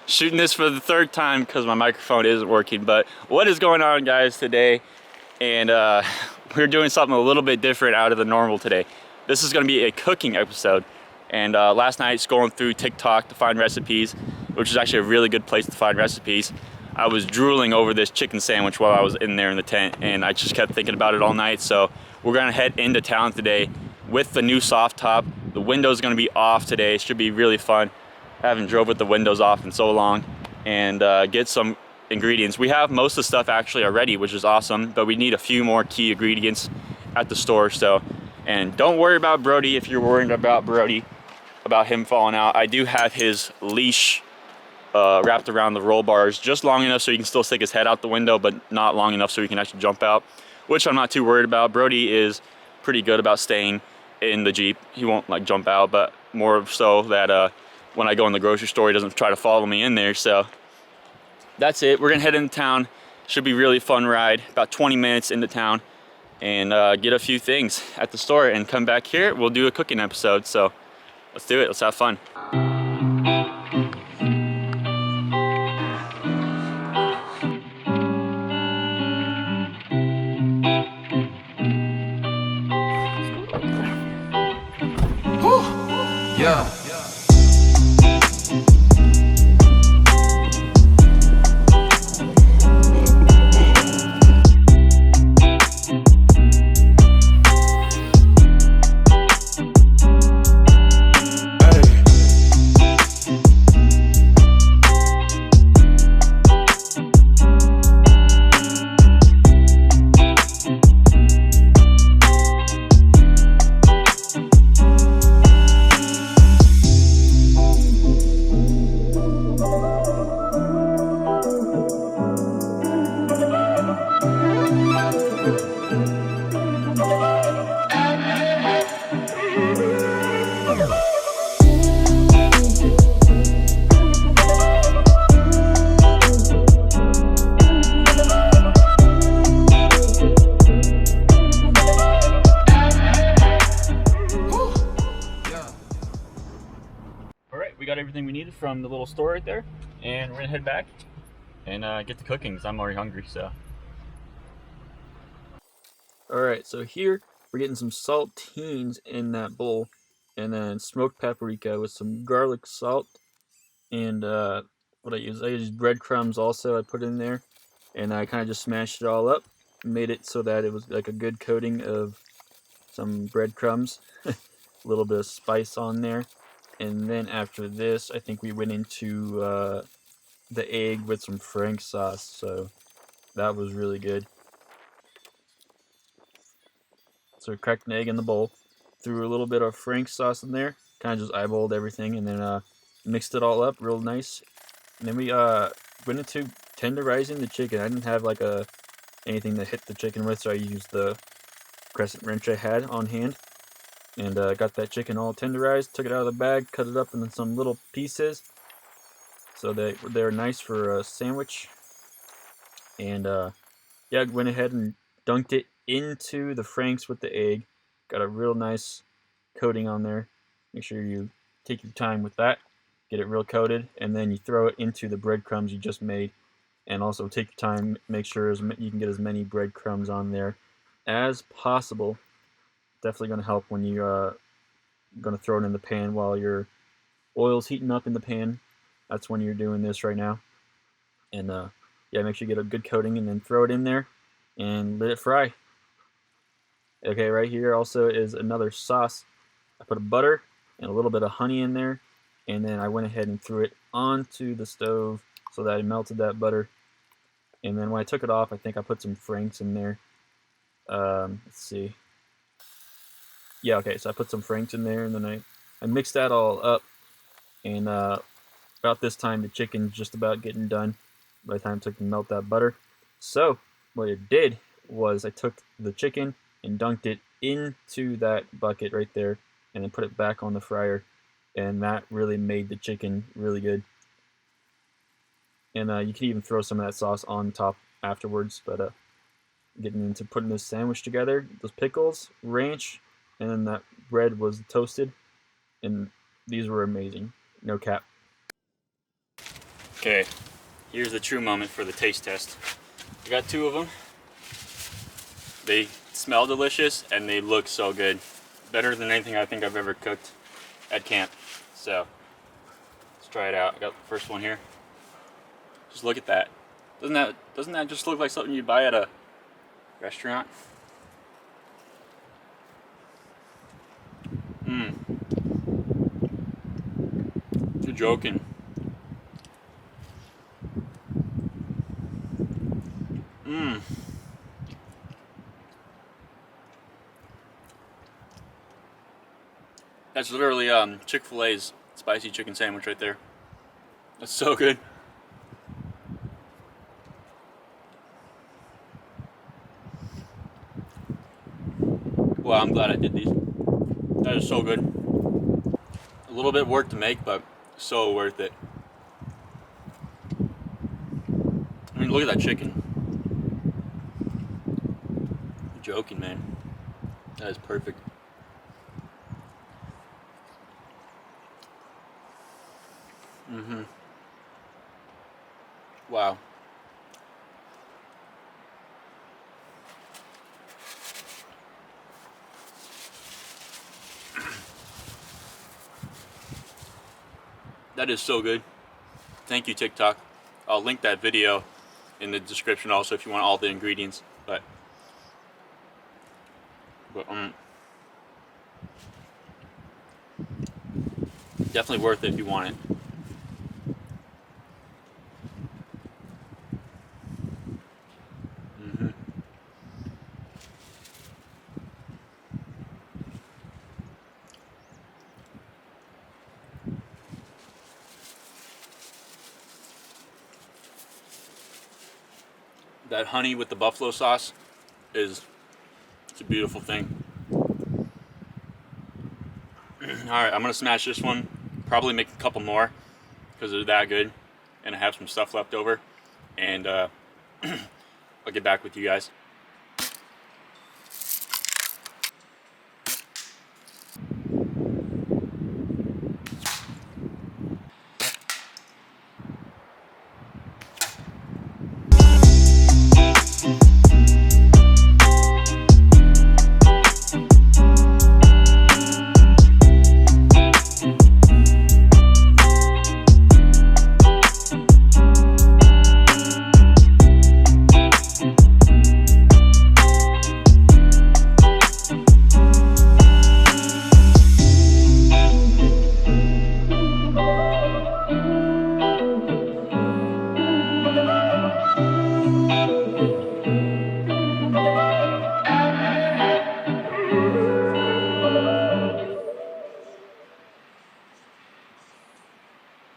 Shooting this for the third time because my microphone isn't working. But what is going on, guys, today? And we're doing something a little bit different out of the normal today. This is going to be a cooking episode. And last night, scrolling through TikTok to find recipes, which is actually a really good place to find recipes, I was drooling over this chicken sandwich while I was in there in the tent, and I just kept thinking about it all night. So we're gonna head into town today with the new soft top. The window's gonna be off today. It should be really fun. I haven't drove with the windows off in so long, and get some ingredients. We have most of the stuff actually already, which is awesome, but we need a few more key ingredients at the store. So, and don't worry about Brody if you're worried about Brody, about him falling out. I do have his leash wrapped around the roll bars just long enough so he can still stick his head out the window, but not long enough so he can actually jump out, which I'm not too worried about. Brody is pretty good about staying in the Jeep. He won't like jump out, but more so that when I go in the grocery store, he doesn't try to follow me in there. So that's it. We're gonna head into town. Should be a really fun ride, about 20 minutes into town, and get a few things at the store and come back here. We'll do a cooking episode. So let's do it. Let's have fun. Yeah. Alright, we got everything we needed from the little store right there, and we're gonna head back and get to cooking because I'm already hungry. So alright, so here we're getting some saltines in that bowl, and then smoked paprika with some garlic salt, and what I use breadcrumbs also. I put in there, and I kind of just smashed it all up, made it so that it was like a good coating of some breadcrumbs, a little bit of spice on there. And then after this, I think we went into the egg with some Frank sauce, so that was really good. So cracked an egg in the bowl, threw a little bit of Frank sauce in there, kind of just eyeballed everything, and then mixed it all up real nice. And then we went into tenderizing the chicken. I didn't have like anything to hit the chicken with, so I used the crescent wrench I had on hand. And got that chicken all tenderized, took it out of the bag, cut it up into some little pieces so that they're nice for a sandwich. And yeah, went ahead and dunked it into the Franks with the egg. Got a real nice coating on there. Make sure you take your time with that, get it real coated, and then you throw it into the breadcrumbs you just made. And also take your time, make sure you can get as many breadcrumbs on there as possible. Definitely going to help when you're going to throw it in the pan while your oil's heating up in the pan. That's when you're doing this right now. And yeah, make sure you get a good coating and then throw it in there and let it fry. Okay, right here also is another sauce. I put a butter and a little bit of honey in there, and then I went ahead and threw it onto the stove so that I melted that butter. And then when I took it off, I think I put some Franks in there. Let's see. Yeah, okay, so I put some Franks in there, and then I mixed that all up, and about this time the chicken's just about getting done by the time it took to melt that butter. So what I did was I took the chicken and dunked it into that bucket right there, and then put it back on the fryer, and that really made the chicken really good. And you can even throw some of that sauce on top afterwards, but getting into putting this sandwich together, those pickles, ranch, and then that bread was toasted, and these were amazing, no cap. Okay, here's the true moment for the taste test. I got 2 of them. They smell delicious and they look so good. Better than anything I think I've ever cooked at camp. So, let's try it out. I got the first one here. Just look at that. Doesn't that just look like something you buy at a restaurant? Mmm. You're joking. Mmm. That's literally Chick-fil-A's spicy chicken sandwich right there. That's so good. Wow, I'm glad I did these. That is so good. A little bit work to make, but so worth it. I mean, look at that chicken. You're joking, man. That is perfect. Mm-hmm. Wow. That is so good. Thank you, TikTok. I'll link that video in the description also if you want all the ingredients. But definitely worth it if you want it. Mm-hmm. That honey with the buffalo sauce it's a beautiful thing. Alright, I'm gonna smash this one. Probably make a couple more because they're that good. And I have some stuff left over. And I'll get back with you guys.